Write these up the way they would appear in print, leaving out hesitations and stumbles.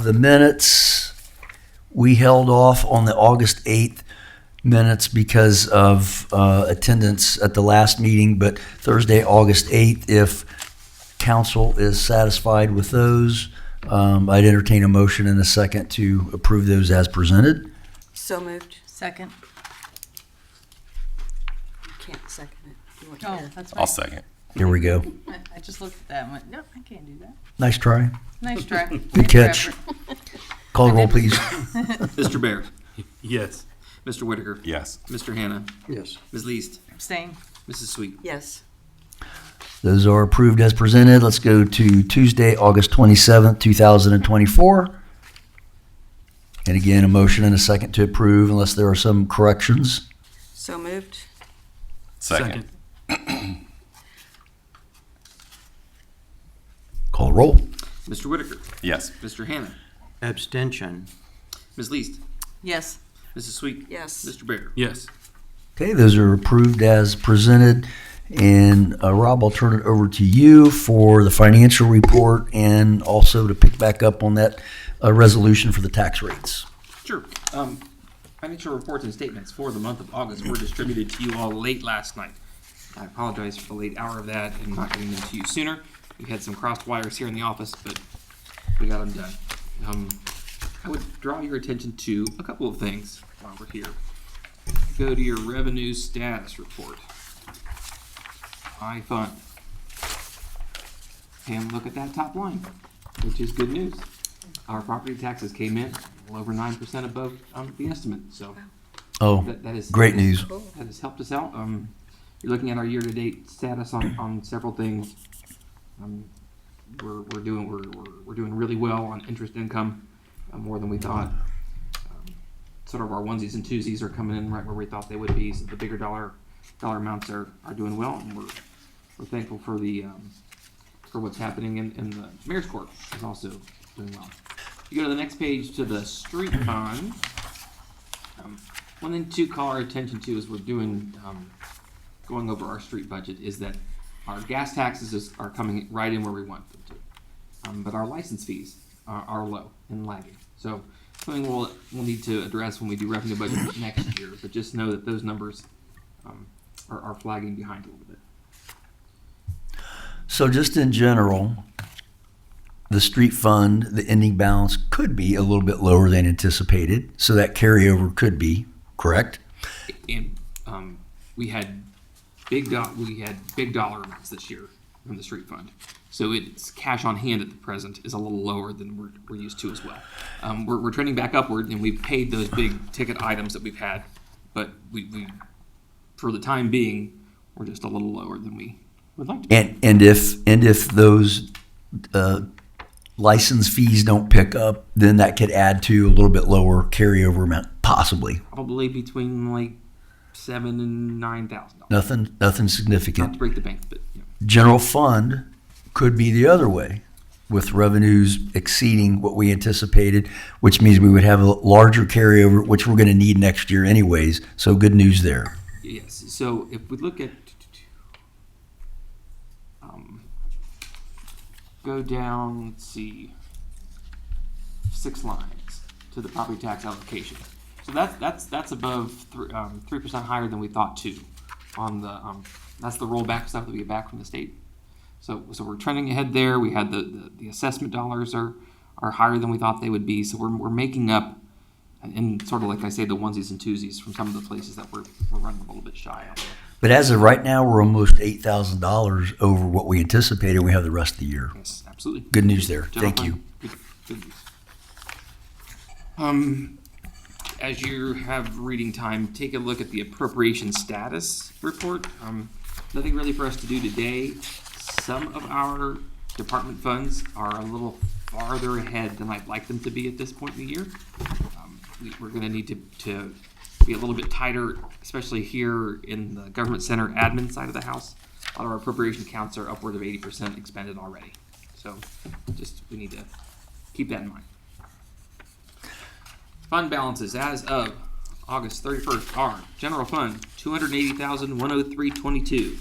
The minutes, we held off on the August 8th minutes because of attendance at the last meeting, but Thursday, August 8th, if council is satisfied with those, I'd entertain a motion in a second to approve those as presented. So moved. Second. You can't second it. You want Oh, to- that's I'll right. second. Here we go. I just looked at that and went, nope, I can't do that. Nice try. Nice try. Good catch. Call the roll, please. Mr. Bear. Yes. Mr. Whitaker. Yes. Mr. Hannah. Yes. Ms. Least. Abstain. Mrs. Sweet. Yes. Those are approved as presented. Let's go to Tuesday, August 27th, 2024. And again, a motion and a second to approve unless there are some corrections. So moved. Second. Call the roll. Mr. Whitaker. Yes. Mr. Hannah. Abstention. Ms. Least. Yes. Mrs. Sweet. Yes. Mr. Bear. Yes. Okay, those are approved as presented. And Rob, I'll turn it over to you for the financial report and also to pick back up on that resolution for the tax rates. Sure. Financial reports and statements for the month of August were distributed to you all late last night. I apologize for the late hour of that and not getting them to you sooner. We had some crossed wires here in the office, but we got them done. I would draw your attention to a couple of things while we're here. Go to your revenue status report. iFund. And look at that top line, which is good news. Our property taxes came in a little over 9% above the estimate, so Oh, that is great news. That has helped us out. You're looking at our year-to-date status on several things. We're doing really well on interest income, more than we thought. Sort of our onesies and twosies are coming in right where we thought they would be. So the bigger dollar amounts are doing well, and we're thankful for the for what's happening in the mayor's court is also doing well. If you go to the next page to the street fund, one thing to call our attention to as we're doing going over our street budget is that our gas taxes are coming right in where we want them to, but our license fees are low and lagging. So something we'll need to address when we do revenue budget next year. But just know that those numbers are flagging behind a little bit. So just in general, the street fund, the ending balance could be a little bit lower than anticipated. So that carryover could be, correct? And we had big dollar amounts this year from the street fund. So it's cash on hand at the present is a little lower than we're used to as well. We're trending back upward, and we've paid those big ticket items that we've had, but we for the time being, we're just a little lower than we would like to be. And if those license fees don't pick up, then that could add to a little bit lower carryover amount, possibly. Probably between like $7,000 and $9,000. Nothing Not significant. to break the bank, but you know. General fund could be the other way, with revenues exceeding what we anticipated, which means we would have a larger carryover, which we're going to need next year anyways. So good news there. Yes. So if we look at go down, let's see, 6 lines to the property tax allocation. So that's above 3% higher than we thought too. On the that's the rollback stuff that we get back from the state. So we're trending ahead there. We had the assessment dollars are higher than we thought they would be. So we're making up, and sort of like I say, the onesies and twosies from some of the places that we're running a little bit shy on. But as of right now, we're almost $8,000 over what we anticipated. We have the rest of the year. Yes, absolutely. Good news there. General Thank you. fund, good news. As you have reading time, take a look at the appropriation status report. Nothing really for us to do today. Some of our department funds are a little farther ahead than I'd like them to be at this point in the year. We're going to need to be a little bit tighter, especially here in the government center admin side of the house. A lot of our appropriation accounts are upward of 80% expended already. So we need to keep that in mind. Fund balances as of August 31st are general fund $280,103.22,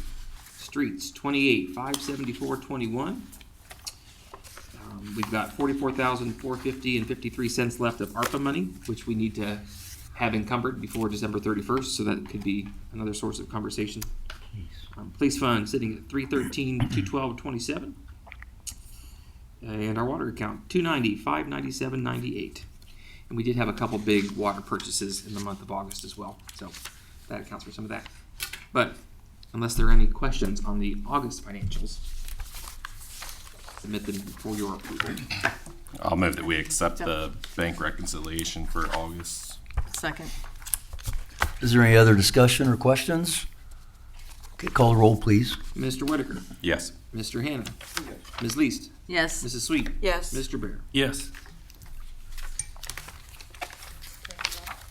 streets $28,574.21, We've got $44,450.53 left of ARPA money, which we need to have encumbered before December 31st, so that could be another source of conversation. Police fund sitting at $313,212.27. And our water account, $290,597.98. And we did have a couple big water purchases in the month of August as well, so that accounts for some of that. But unless there are any questions on the August financials, submit them for your approval. I'll move that we accept the bank reconciliation for August. Second. Is there any other discussion or questions? Okay, call the roll, please. Mr. Whitaker, Yes. Mr. Hannah, Ms. Least, Yes. Mrs. Sweet, Yes. Mr. Bear. Yes.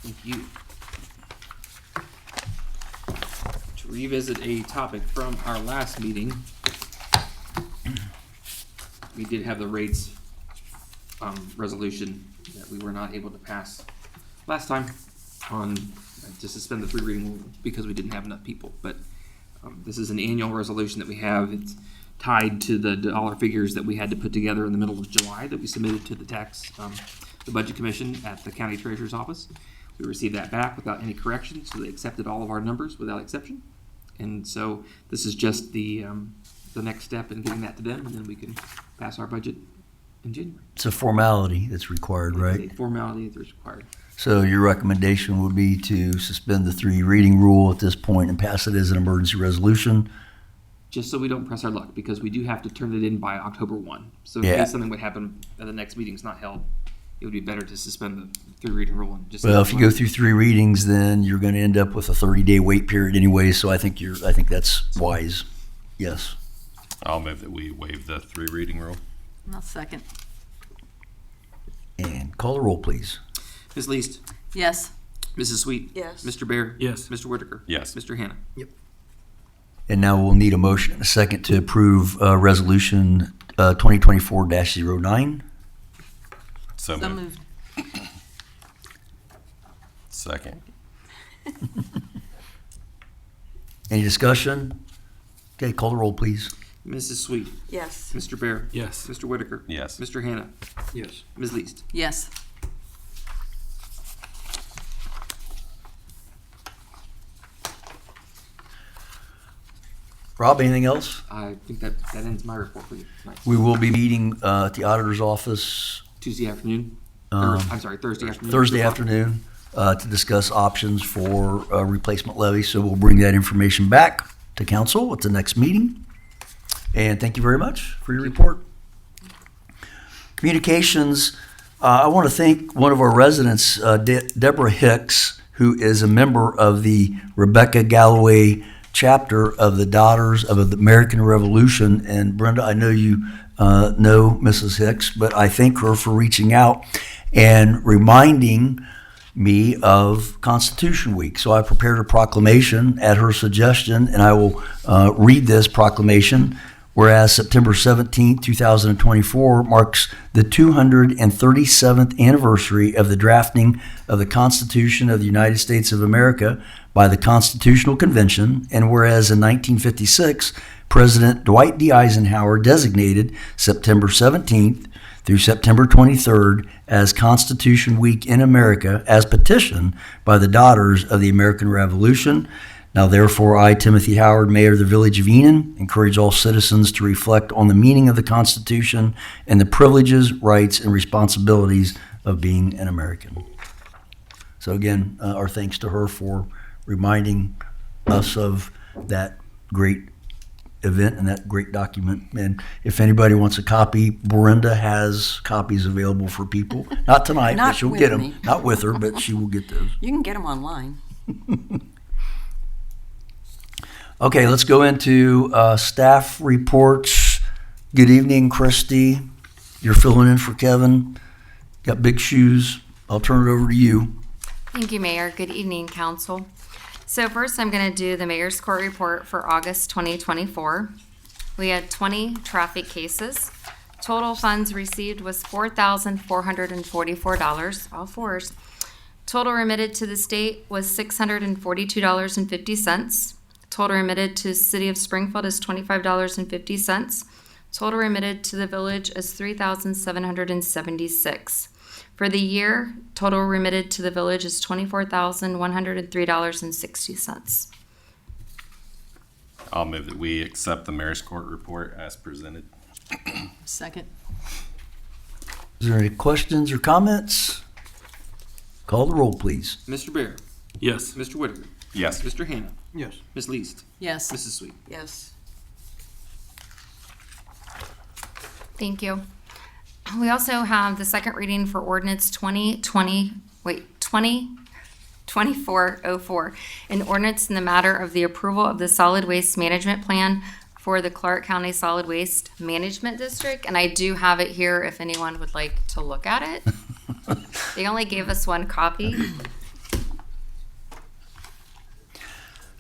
Thank you. To revisit a topic from our last meeting, we did have the rates resolution that we were not able to pass last time on to suspend the three reading rule because we didn't have enough people. But this is an annual resolution that we have. It's tied to the dollar figures that we had to put together in the middle of July that we submitted to the the Budget Commission at the County Treasurer's Office. We received that back without any correction, so they accepted all of our numbers without exception. And so this is just the next step in getting that to them, and then we can pass our budget in January. It's a formality that's required, right? It's a formality that is required. So your recommendation would be to suspend the three reading rule at this point and pass it as an emergency resolution? Just so we don't press our luck, because we do have to turn it in by October 1. So in Yeah. case something would happen at the next meeting's not held, it would be better to suspend the three reading rule and just. Well, if you go through three readings, then you're going to end up with a 30-day wait period anyway, so I think that's wise. Yes. I'll move that we waive the three reading rule. I'll second. And call the roll, please. Ms. Least, Yes. Mrs. Sweet. Yes. Mr. Bear. Yes. Mr. Whitaker. Yes. Mr. Hannah. And now we'll need a motion and a second to approve Resolution 2024-09. So So moved. moved. Second. Any discussion? Okay, call the roll, please. Mrs. Sweet. Yes. Mr. Bear. Yes. Mr. Whitaker. Yes. Mr. Hannah. Yes. Ms. Least. Yes. Rob, anything else? I think that ends my report for you tonight. We will be meeting at the auditor's office Tuesday afternoon. Thursday afternoon. Thursday afternoon to discuss options for replacement levy. So we'll bring that information back to council at the next meeting. And thank you very much for your report. Communications, I want to thank one of our residents, Deborah Hicks, who is a member of the Rebecca Galloway chapter of the Daughters of the American Revolution. And Brenda, I know you know Mrs. Hicks, but I thank her for reaching out and reminding me of Constitution Week. So I prepared a proclamation at her suggestion, and I will read this proclamation. Whereas September 17, 2024 marks the 237th anniversary of the drafting of the Constitution of the United States of America by the Constitutional Convention, and whereas in 1956, President Dwight D. Eisenhower designated September 17th through September 23rd as Constitution Week in America as petitioned by the Daughters of the American Revolution. Now, therefore, I, Timothy Howard, Mayor of the Village of Enon, encourage all citizens to reflect on the meaning of the Constitution and the privileges, rights, and responsibilities of being an American. So again, our thanks to her for reminding us of that great event and that great document. And if anybody wants a copy, Brenda has copies available for people. Not tonight, but Not she'll with get them. me. Not with her, but she will get those. You can get them online. Okay, let's go into staff reports. Good evening, Christy. You're filling in for Kevin. Got big shoes. I'll turn it over to you. Thank you, Mayor. Good evening, Council. So first, I'm going to do the Mayor's Court report for August 2024. We had 20 traffic cases. Total funds received was $4,444, all fours. Total remitted to the state was $642.50. Total remitted to City of Springfield is $25.50. Total remitted to the village is $3,776. For the year, total remitted to the village is $24,103.60. I'll move that we accept the mayor's court report as presented. Second. Is there any questions or comments? Call the roll, please. Mr. Bear, Yes. Mr. Whitaker, Yes. Mr. Hannah, Yes. Ms. Least, Yes. Mrs. Sweet. Yes. Thank you. We also have the second reading for ordinance 2024-04, an ordinance in the matter of the approval of the solid waste management plan for the Clark County Solid Waste Management District. And I do have it here if anyone would like to look at it. They only gave us one copy.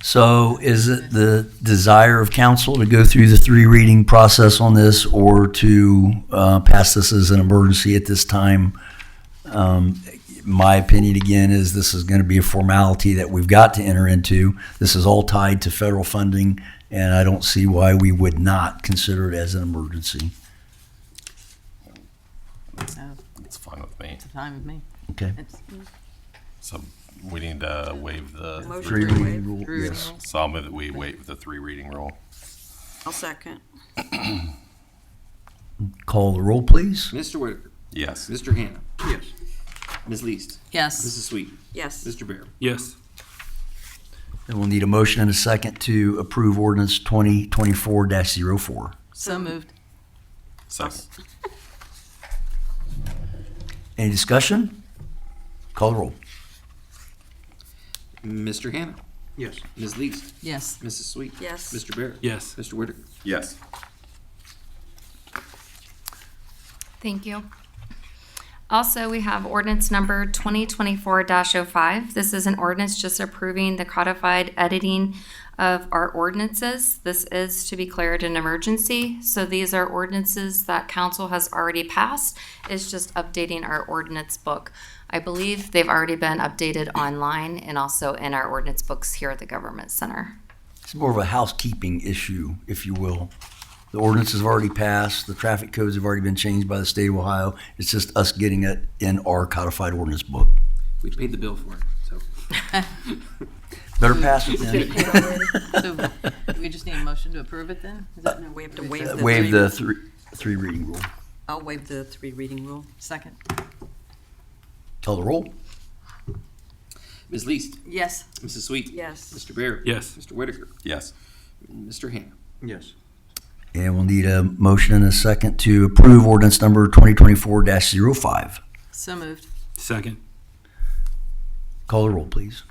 So is it the desire of council to go through the three reading process on this or to pass this as an emergency at this time? My opinion again is this is going to be a formality that we've got to enter into. This is all tied to federal funding, and I don't see why we would not consider it as an emergency. So, It's fine with me. it's fine with me. Okay. It's So we need to waive the Motion Three to reading waive. rule, three yes. reading. So I'll move that we waive the 3 reading rule. I'll second. Call the roll, please. Mr. Whitaker, Yes. Mr. Hannah, Yes. Ms. Least, Yes. Mrs. Sweet, Yes. Mr. Bear. Yes. And we'll need a motion and a second to approve ordinance 2024-04. So moved. Second. Any discussion? Call the roll. Mr. Hannah, Yes. Ms. Least, Yes. Mrs. Sweet, Yes. Mr. Bear. Yes. Mr. Whitaker. Yes. Thank you. Also, we have ordinance number 2024-05. This is an ordinance just approving the codified editing of our ordinances. This is to be declared an emergency. So these are ordinances that council has already passed. It's just updating our ordinance book. I believe they've already been updated online and also in our ordinance books here at the Government Center. It's more of a housekeeping issue, if you will. The ordinances have already passed, the traffic codes have already been changed by the state of Ohio. It's just us getting it in our codified ordinance book. We paid the bill for it, so. Better pass it then. So we just need a motion to approve it then? Is that No, we have to waive the. Waive three- the three reading rule. I'll waive the 3 reading rule. second? Call the roll. Ms. Least, Yes. Mrs. Sweet. Yes. Mr. Bear. Yes. Mr. Whitaker. Yes. Mr. Hannah. Yes. And we'll need a motion and a second to approve ordinance number 2024-05. So moved. Second. Call the roll, please.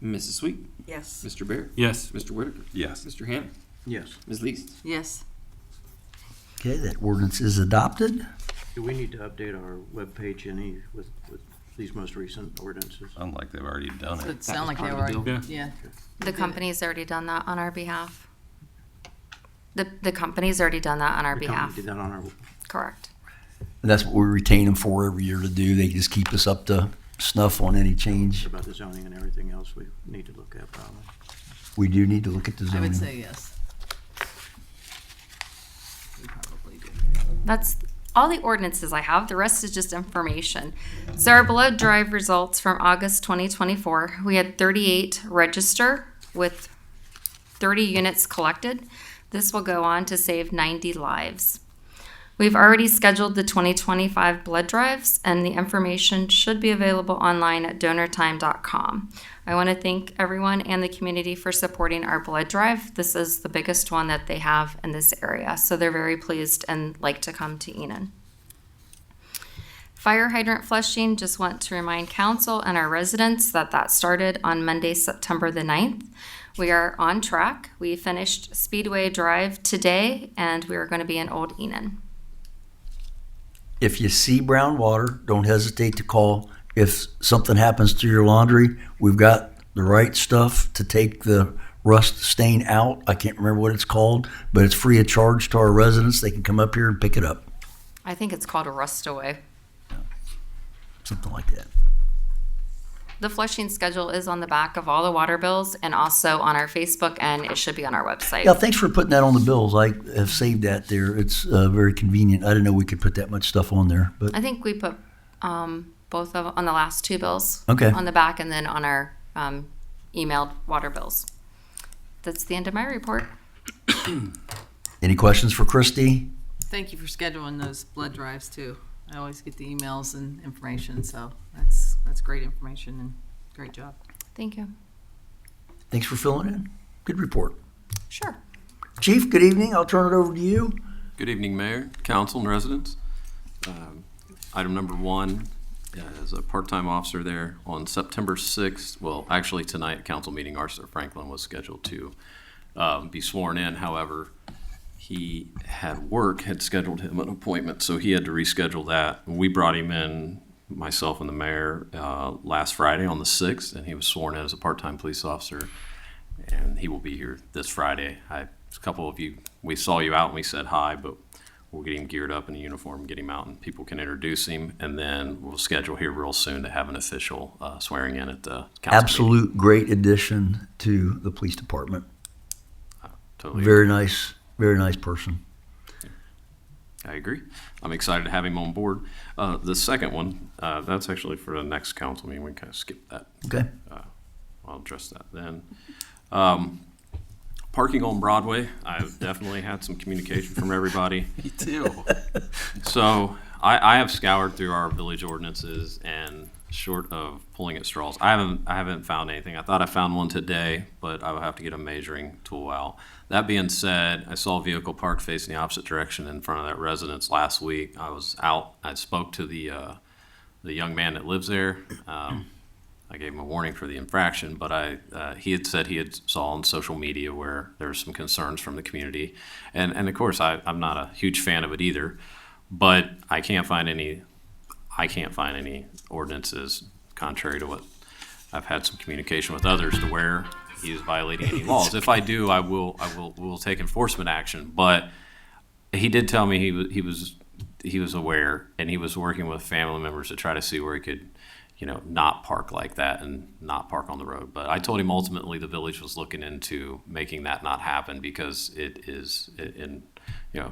Mrs. Sweet. Yes. Mr. Bear. Yes. Mr. Whitaker. Yes. Mr. Hannah. Yes. Ms. Least. Yes. Okay, that ordinance is adopted. Do we need to update our webpage any with these most recent ordinances? Unlike they've already done So it. it sounded like they part were of the already, bill. yeah. The company's already done that on our behalf. The company's already done that on our The behalf. company did that on our, Correct. And that's what we retain them for every year to do. They just keep us up to snuff on any change. about the zoning and everything else we need to look at probably. We do need to look at the I zoning. would say yes. We probably do. That's all the ordinances I have. The rest is just information. So our blood drive results from August 2024, we had 38 register with 30 units collected. This will go on to save 90 lives. We've already scheduled the 2025 blood drives, and the information should be available online at donortime.com. I want to thank everyone and the community for supporting our blood drive. This is the biggest one that they have in this area, so they're very pleased and like to come to Enon. Fire hydrant flushing, just want to remind council and our residents that that started on Monday, September the 9th. We are on track. We finished Speedway Drive today, and we are going to be in Old Enon. If you see brown water, don't hesitate to call. If something happens to your laundry, we've got the right stuff to take the rust stain out. I can't remember what it's called, but it's free of charge to our residents. They can come up here and pick it up. I think it's called a rust away. Something like that. The flushing schedule is on the back of all the water bills and also on our Facebook, and it should be on our website. Yeah, thanks for putting that on the bills. I have saved that there. It's very convenient. I didn't know we could put that much stuff on there, but I think we put both of on the last two bills. Okay. On the back and then on our emailed water bills. That's the end of my report. any questions for Christy? Thank you for scheduling those blood drives too. I always get the emails and information, so that's great information and great job. Thank you. Thanks for filling in. Good report. Sure. Chief, good evening. I'll turn it over to you. Good evening, Mayor, Council, and residents. Item number one, as a part-time officer there on September 6th, well, actually tonight, at council meeting, Arthur Franklin was scheduled to be sworn in. However, he had scheduled him an appointment, so he had to reschedule that. We brought him in, myself and the mayor, last Friday on the 6th, and he was sworn in as a part-time police officer, and he will be here this Friday. A couple of you, we saw you out and we said hi, but we'll get him geared up in a uniform, get him out, and people can introduce him, and then we'll schedule here real soon to have an official swearing in at the council meeting. Absolute great addition to the police department. Totally. Very nice person. I agree. I'm excited to have him on board. The second one, that's actually for the next council meeting. We can kind of skip that. Okay. I'll address that then. Parking on Broadway, I've definitely had some communication from everybody. Me too. So I have scoured through our village ordinances, and short of pulling at straws, I haven't found anything. I thought I found one today, but I will have to get a measuring tool out. That being said, I saw a vehicle parked facing the opposite direction in front of that residence last week. I was out. I spoke to the young man that lives there. I gave him a warning for the infraction, but he had said he had saw on social media where there were some concerns from the community, and of course I'm not a huge fan of it either, but I can't find any ordinances contrary to what I've had some communication with others to where he is violating any laws. If I do, we'll take enforcement action. But he did tell me he was aware, and he was working with family members to try to see where he could, not park like that and not park on the road. But I told him ultimately the village was looking into making that not happen because it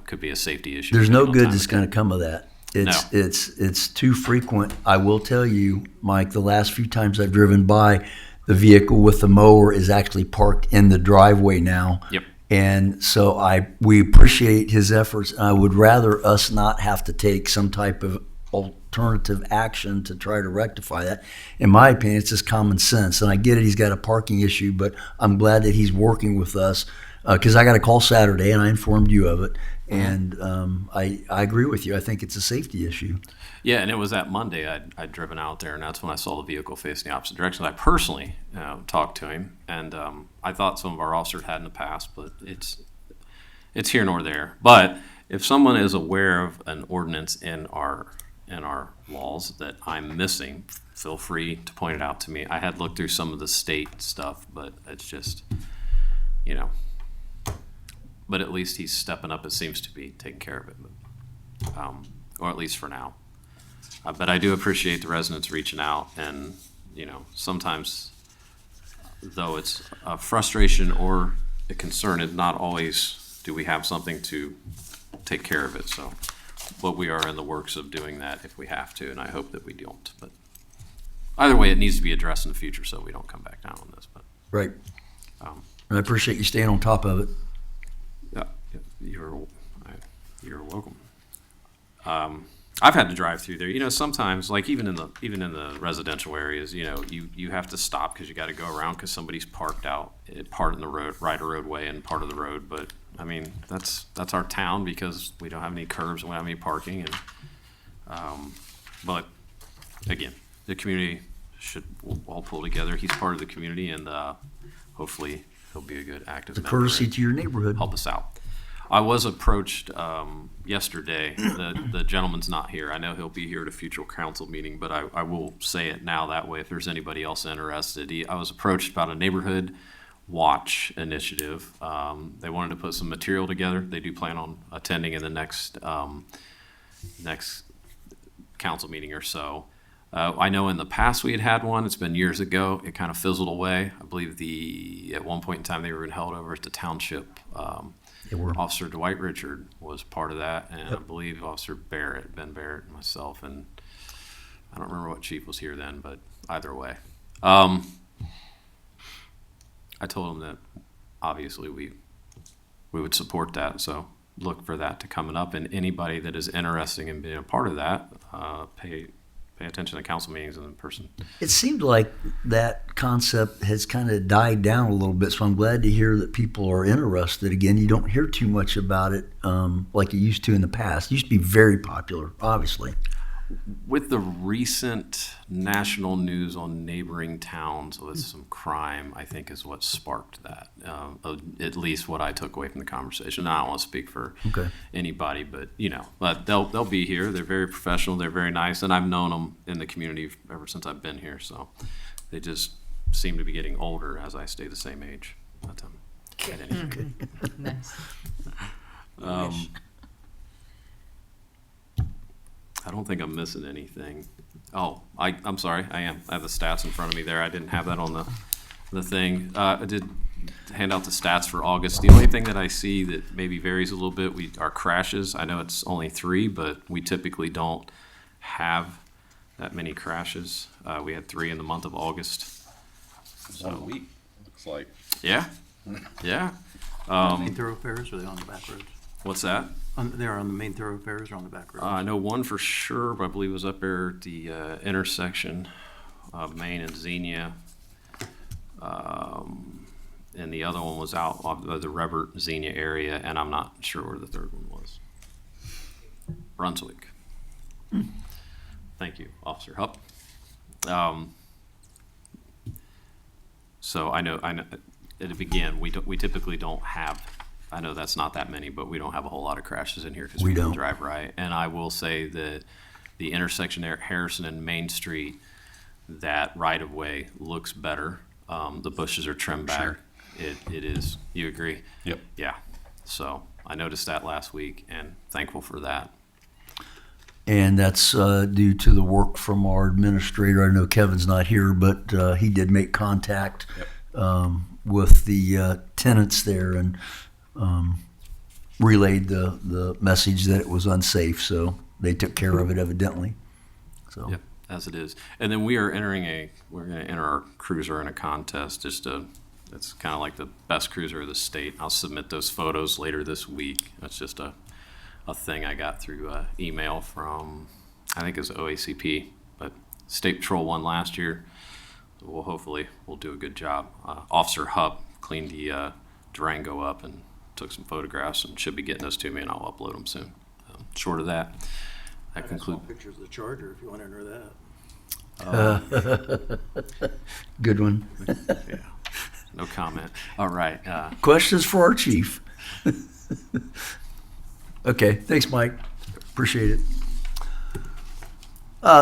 could be a safety issue. There's no depending on good time that's of going day. to come of that. No. It's too frequent. I will tell you, Mike, the last few times I've driven by, the vehicle with the mower is actually parked in the driveway now. Yep. And so we appreciate his efforts. I would rather us not have to take some type of alternative action to try to rectify that. In my opinion, it's just common sense. And I get it, he's got a parking issue, but I'm glad that he's working with us because I got a call Saturday and I informed you of it. And I agree with you. I think it's a safety issue. Yeah, and it was that Monday I'd driven out there, and that's when I saw the vehicle facing the opposite direction. I personally talked to him, and I thought some of our officers had in the past, but it's here nor there. But if someone is aware of an ordinance in our laws that I'm missing, feel free to point it out to me. I had looked through some of the state stuff, but it's just, but at least he's stepping up. It seems to be taking care of it, or at least for now. But I do appreciate the residents reaching out, and sometimes, though it's a frustration or a concern, it's not always do we have something to take care of it. So, but we are in the works of doing that if we have to, and I hope that we don't. But either way, it needs to be addressed in the future so we don't come back down on this. But Right. And I appreciate you staying on top of it. yeah, you're welcome. I've had to drive through there. Sometimes, like even in the residential areas, you have to stop because you got to go around because somebody's parked out part in the road, right a roadway and part of the road. But I mean, that's our town because we don't have any curbs and we don't have any parking. And but again, the community should all pull together. He's part of the community, and hopefully he'll be a good active It's a member courtesy and to your neighborhood. help us out. I was approached yesterday. The gentleman's not here. I know he'll be here at a future council meeting, but I will say it now that way if there's anybody else interested. I was approached about a neighborhood watch initiative. They wanted to put some material together. They do plan on attending in the next council meeting or so. I know in the past we had one. It's been years ago. It kind of fizzled away. I believe at one point in time they were held over at the township. They were. Officer Dwight Richard was part of that, and I believe Officer Barrett, Ben Barrett, and myself, and I don't remember what chief was here then, but either way. I told him that obviously we would support that, so look for that to coming up, and anybody that is interested in being a part of that, pay attention to council meetings in person. It seemed like that concept has kind of died down a little bit, so I'm glad to hear that people are interested again. You don't hear too much about it like you used to in the past. It used to be very popular, obviously. With the recent national news on neighboring towns with some crime, I think is what sparked that. At least what I took away from the conversation. I don't want to speak for anybody, but but they'll be here. They're very professional. They're very nice, and I've known them in the community ever since I've been here. So they just seem to be getting older as I stay the same age. But, at any rate. Nice. I don't think I'm missing anything. Oh, I'm sorry, I am. I have the stats in front of me there. I didn't have that on the thing. I did hand out the stats for August. The only thing that I see that maybe varies a little bit, are crashes. I know it's only 3, but we typically don't have that many crashes. We had 3 in the month of August. One a week, looks like. Yeah, yeah. Main thoroughfares, or are they on the back roads? What's that? They're on the main thoroughfares or on the back roads? I know one for sure, but I believe it was up there at the intersection of Main and Xenia. And the other one was out of the Revert Xenia area, and I'm not sure where the third one was. Brunswick. Thank you, Officer Hupp. So I know. Again, we typically don't have. I know that's not that many, but we don't have a whole lot of crashes in here because we don't drive right. And I will say that the intersection there at Harrison and Main Street, that right of way looks better. The bushes are trimmed back. Sure. It is. You agree? Yep. Yeah. So I noticed that last week, and thankful for that. And that's due to the work from our administrator. I know Kevin's not here, but he did make contact with the tenants there and relayed the message that it was unsafe. So they took care of it evidently. So. Yep, as it is. And then we're going to enter our cruiser in a contest. It's kind of like the best cruiser of the state. I'll submit those photos later this week. That's just a thing I got through email from, I think it was OACP, but State Patrol won last year. So hopefully we'll do a good job. Officer Hupp cleaned the Durango up and took some photographs and should be getting those to me, and I'll upload them soon. Short of that, I got some pictures of the Charger if you want to enter that. Good one. Yeah, no comment. All right. Questions for our chief? Okay, thanks, Mike. Appreciate it.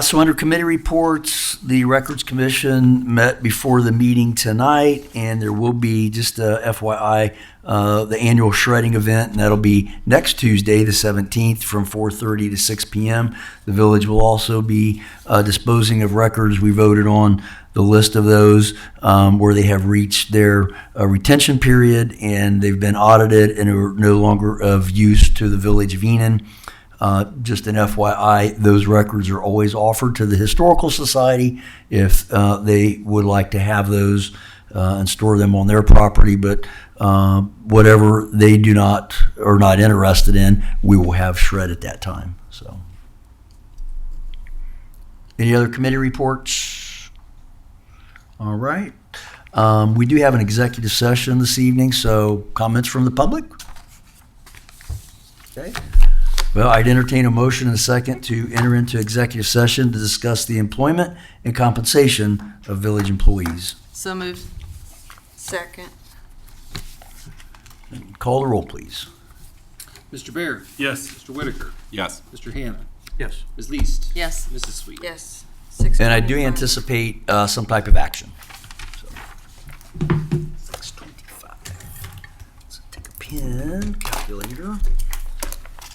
So under committee reports, the Records Commission met before the meeting tonight, and there will be, just FYI, the annual shredding event, and that'll be next Tuesday, the 17th, from 4:30 to 6 p.m. The village will also be disposing of records. We voted on the list of those where they have reached their retention period, and they've been audited and are no longer of use to the village of Enon. Just an FYI, those records are always offered to the Historical Society if they would like to have those and store them on their property. But whatever they are not interested in, we will have shred at that time. So, any other committee reports? All right. We do have an executive session this evening, so comments from the public? Okay. Well, I'd entertain a motion and a second to enter into executive session to discuss the employment and compensation of village employees. So moved. Second. Call the roll, please. Mr. Bear. Yes. Mr. Whitaker. Yes. Mr. Hannah. Yes. Ms. Least. Yes. Mrs. Sweet. Yes. And I do 6:25. anticipate some type of action. So, 6:25. Let's take a pen, calculator.